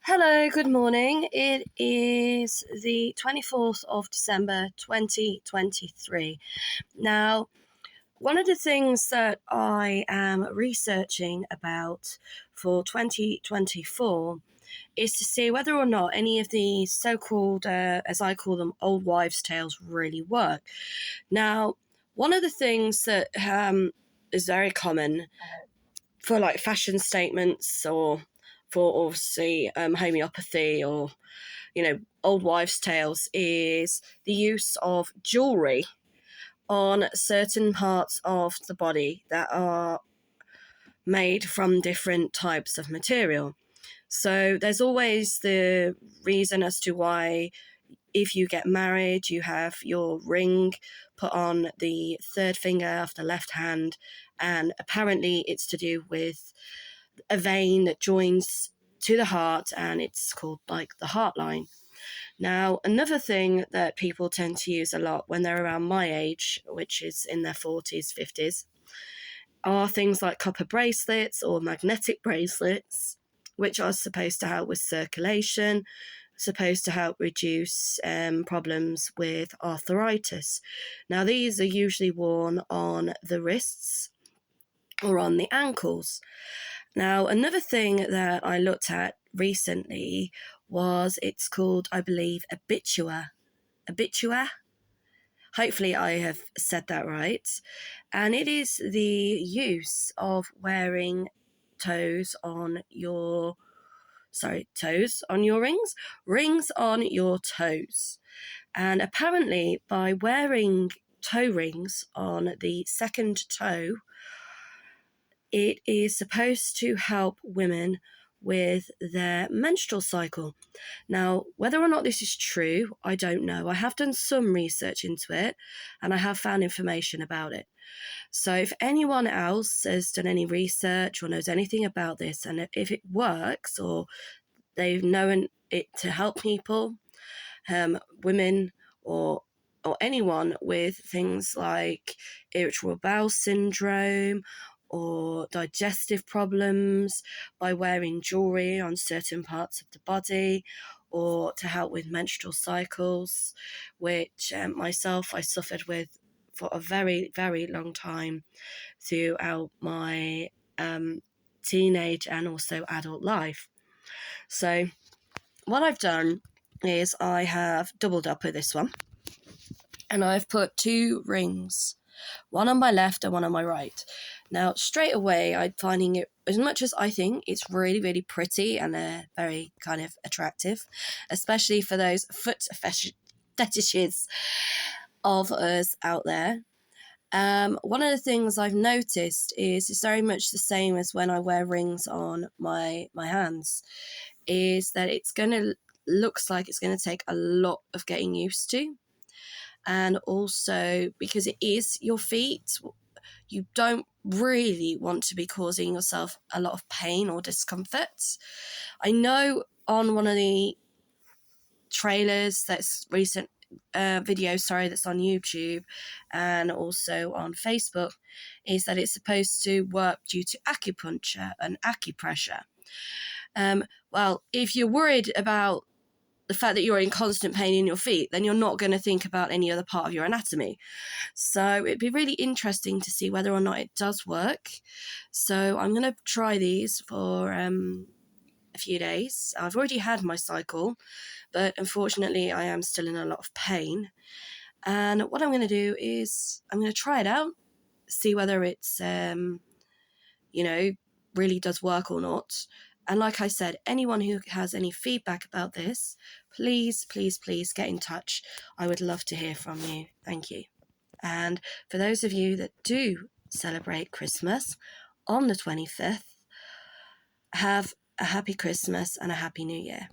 Hello, good morning. It is the 24th of December 2023. Now, one of the things that I am researching about for 2024 is to see whether or not any of these so-called, as I call them, old wives' tales really work. Now, one of the things that is very common for like fashion statements or for obviously homeopathy or old wives' tales is the use of jewelry on certain parts of the body that are made from different types of material. So there's always the reason as to why if you get married, you have your ring put on the third finger of the left hand, and apparently it's to do with a vein that joins to the heart, and it's called like the heart line. Now, another thing that people tend to use a lot when they're around my age, which is in their 40s, 50s, are things like copper bracelets or magnetic bracelets, which are supposed to help with circulation, supposed to help reduce problems with arthritis. Now, these are usually worn on the wrists or on the ankles. Now, another thing that I looked at recently was it's called, I believe, Abitua. Abitua? Hopefully I have said that right. And it is the use of wearing toes on your rings on your toes. And apparently by wearing toe rings on the second toe, it is supposed to help women with their menstrual cycle. Now, whether or not this is true, I don't know. I have done some research into it and I have found information about it. So if anyone else has done any research or knows anything about this, and if it works or they've known it to help people, women or anyone with things like irritable bowel syndrome or digestive problems, by wearing jewelry on certain parts of the body, or to help with menstrual cycles, which myself I suffered with for a very, very long time throughout my teenage and also adult life. So what I've done is I have doubled up with this one, and I've put two rings, one on my left and one on my right. Now, straight away, I'm finding it, as much as I think it's really, really pretty and very kind of attractive, especially for those foot fetishes of us out there. One of the things I've noticed is it's very much the same as when I wear rings on my hands, is that looks like it's going to take a lot of getting used to. And also because it is your feet, you don't really want to be causing yourself a lot of pain or discomfort. I know on one of the trailers that's recent video, that's on YouTube and also on Facebook, is that it's supposed to work due to acupuncture and acupressure. Well, if you're worried about the fact that you're in constant pain in your feet, then you're not going to think about any other part of your anatomy. So it'd be really interesting to see whether or not it does work. So I'm going to try these for a few days. I've already had my cycle, but unfortunately I am still in a lot of pain. And what I'm going to do is I'm going to try it out, see whether it's, really does work or not. And like I said, anyone who has any feedback about this, please, please, please get in touch. I would love to hear from you. Thank you. And for those of you that do celebrate Christmas on the 25th, have a happy Christmas and a happy New Year.